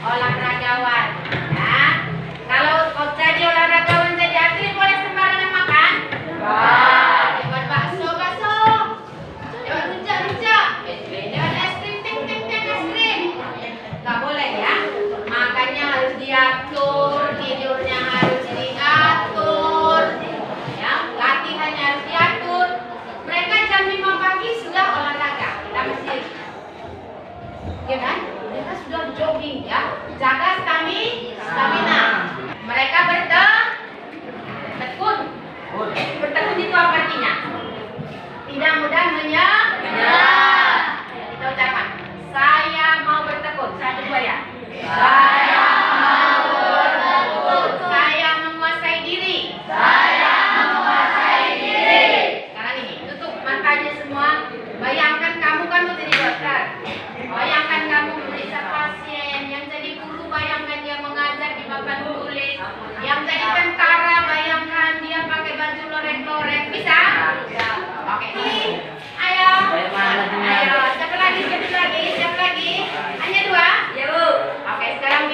olahragawan. Ya. Kalau kau jadi olahragawan jadi atlet boleh sembarangan makan? Lewat bakso. Lewat rujak. Lewat es krim, es krim. Nggak boleh ya. Makannya harus diatur, tidurnya harus diatur. Ya, latihannya harus diatur. Mereka jam 5 pagi sudah olahraga. Kita masih, ya kan? Mereka sudah jogging ya. Jaga stamina. Mereka bertekun. Bertekun itu apa artinya? Tidak mudah menyerah. Kita ucapkan, saya mau bertekun. 1, 2 ya. Saya mau bertekun. Saya menguasai diri. Sekarang ini, tutup matanya semua. Bayangkan kamu kan mau jadi dokter. Bayangkan kamu memeriksa pasien. Yang jadi guru, bayangkan dia mengajar di papan tulis. Yang jadi tentara, bayangkan dia pakai baju lorek-lorek. Bisa? Oke. Ayo. Siapa lagi? Hanya 2? Ya, Bu. Oke, sekarang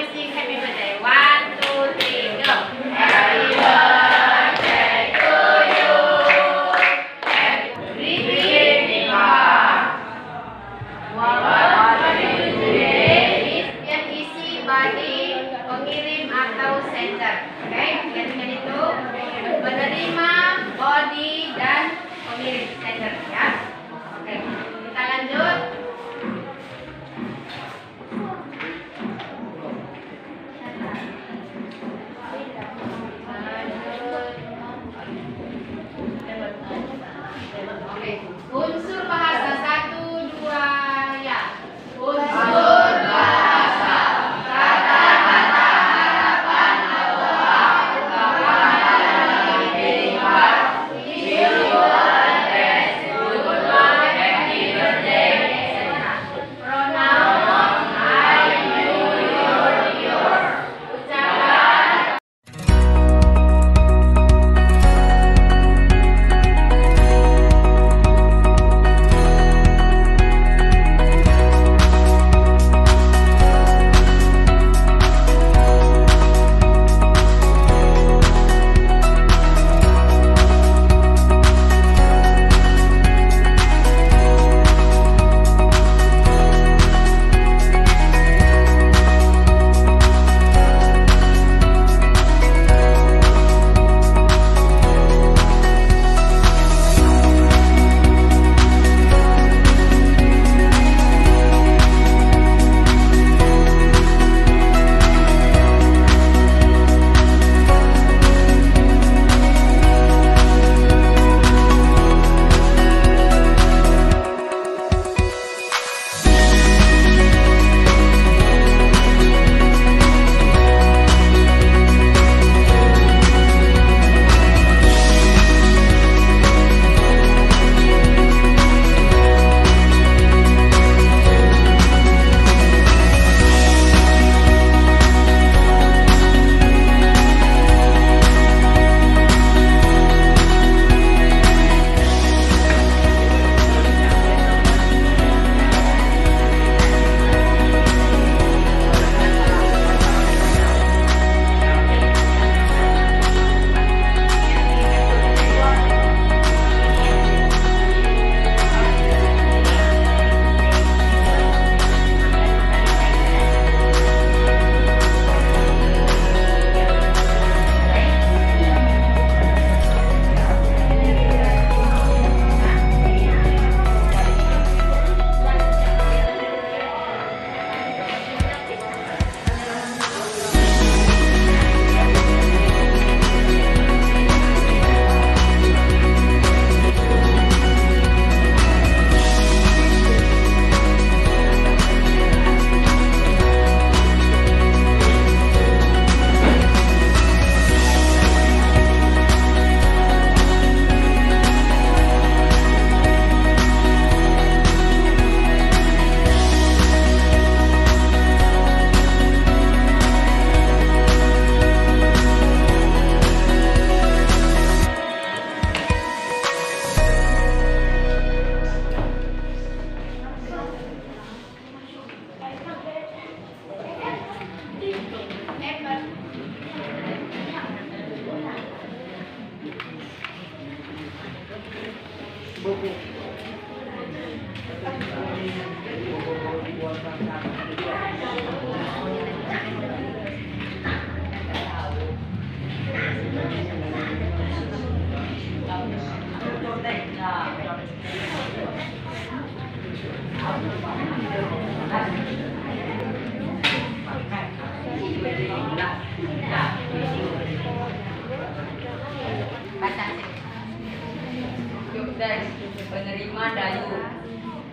Penerima Dayu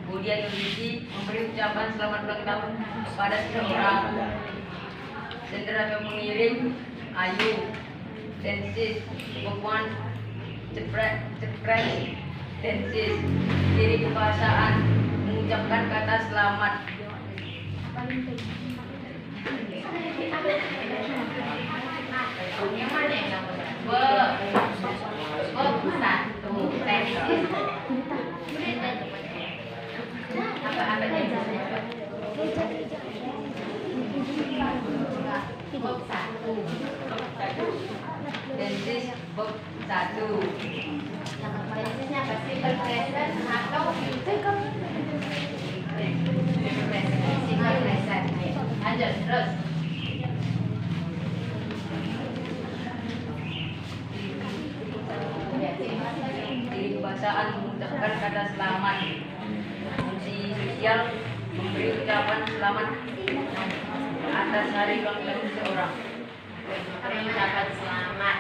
kemudian Yudhiti memberi ucapan selamat ulang tahun kepada seseorang. Sendera yang mengiring Ayu Densis Bokwan Cepret Densis diri kebahasaan mengucapkan kata selamat. Yang mana yang apa jenisnya? Bob 1. Densis Bob 1. Jenisnya apa? Simple present atau future? Simple present. Lanjut terus. Diri kebahasaan mengucapkan kata selamat. Fungsi sosial memberi ucapan selamat atas hari ulang tahun seseorang. Mengucapkan selamat.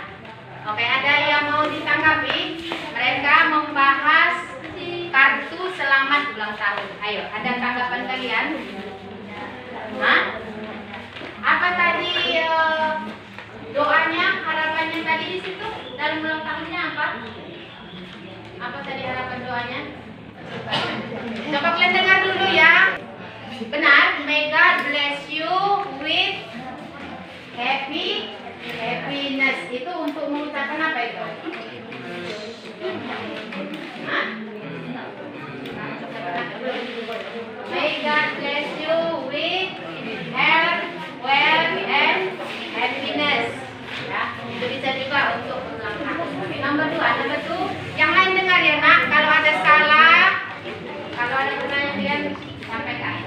Oke, ada yang mau ditanggapi? Mereka membahas kartu selamat ulang tahun. Ayo, ada tanggapan kalian? Hah? Apa tadi doanya, harapannya tadi di situ dalam ulang tahunnya apa? Apa tadi harapan doanya? Coba kalian dengar dulu ya. Benar, may God bless you with happiness. Itu untuk mengucapkan apa itu? Hah? May God bless you with health, wealth, and happiness. Ya, itu bisa juga untuk ulang tahun. Nomor 2, yang lain dengar ya nak. Kalau ada salah, kalau ada pertanyaan sampaikan.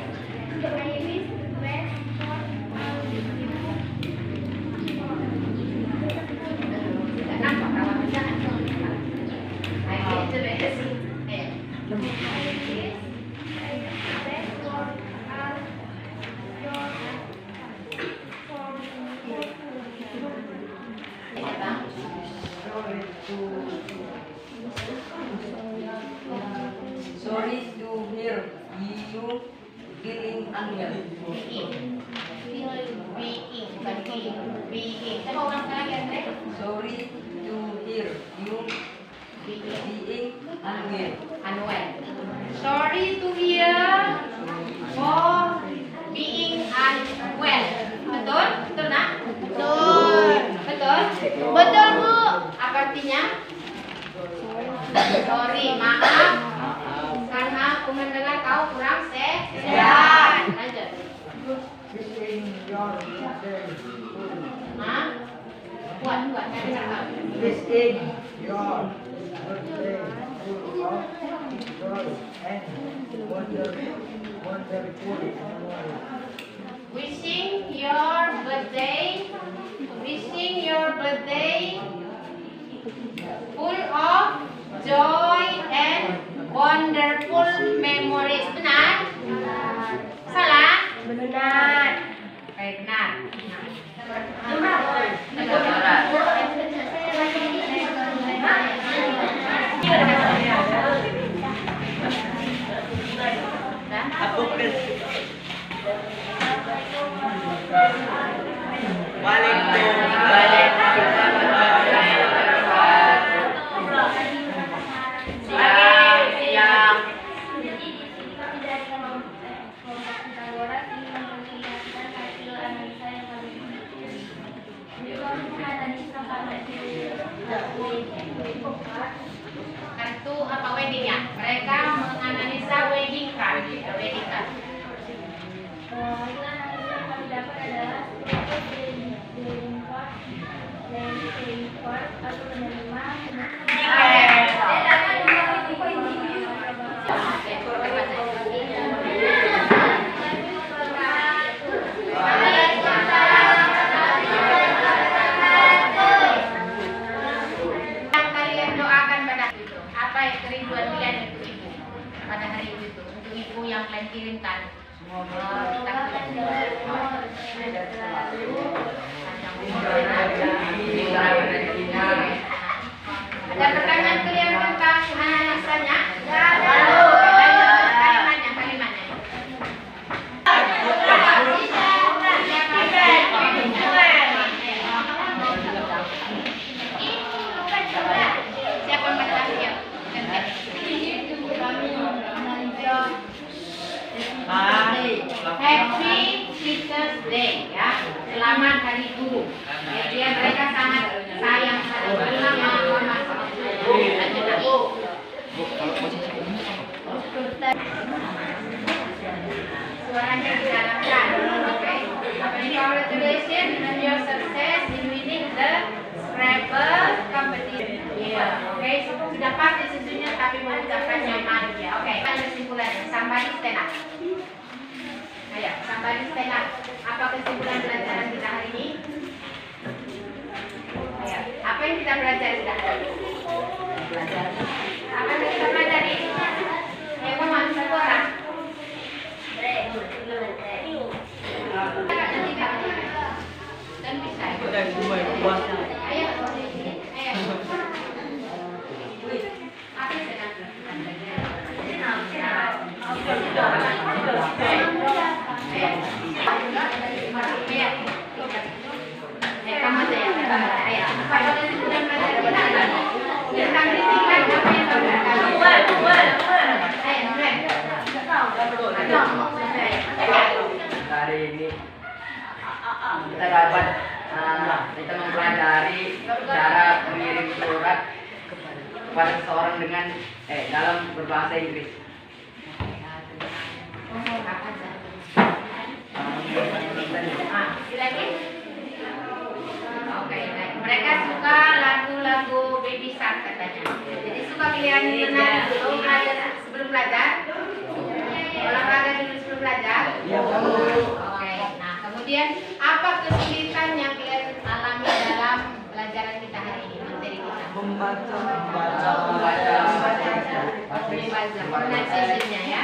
Sorry to hear you feeling unwell. Coba ulang lagi Andre. Sorry to hear you being Unwell. Sorry to hear for being unwell. Betul? Betul nak? Betul. Betul? Betul Bu. Apa artinya? Sorry, maaf. Karena aku mendengar kau kurang sehat. Lanjut. Hah? Kuat. Nanti cakap. Wishing your birthday full of joy and wonderful memories. Wishing your birthday full of joy and wonderful memories. Benar? Salah? Benar. Baik, benar. Kartu apa wedding ya? Mereka menganalisa wedding card. Wedding card. Yang kami dapat adalah atau penerima Happy Teachers Day ya. Selamat Hari Guru. Ya, dia mereka sangat sayang pada guru sama guru. Lanjut aku. Suaranya didalamkan. Oke. Congratulations on your success in winning the Scrabble competition. Oke, sudah pasti sesungguhnya tapi mengucapkan yang malu ya. Oke, ada kesimpulannya. Somebody stand up. Ayo, somebody stand up. Apa kesimpulan pelajaran kita hari ini? Ayo, apa yang kita pelajari sudah? Apa yang kita pelajari? Ayo, kamu satu orang. Dan bisa. Ayo, ayo. Apa yang sedang? Hari ini kita dapat kita mempelajari cara mengirim surat kepada seseorang dengan dalam berbahasa Inggris. Oke, mereka suka lagu-lagu Baby Shark katanya. Jadi suka pilihan menari dulu sebelum belajar. Olahraga dulu sebelum belajar. Oke, nah kemudian apa kesulitan yang kalian alami dalam pelajaran kita hari ini, materi kita? Membaca. Pronunciation-nya ya.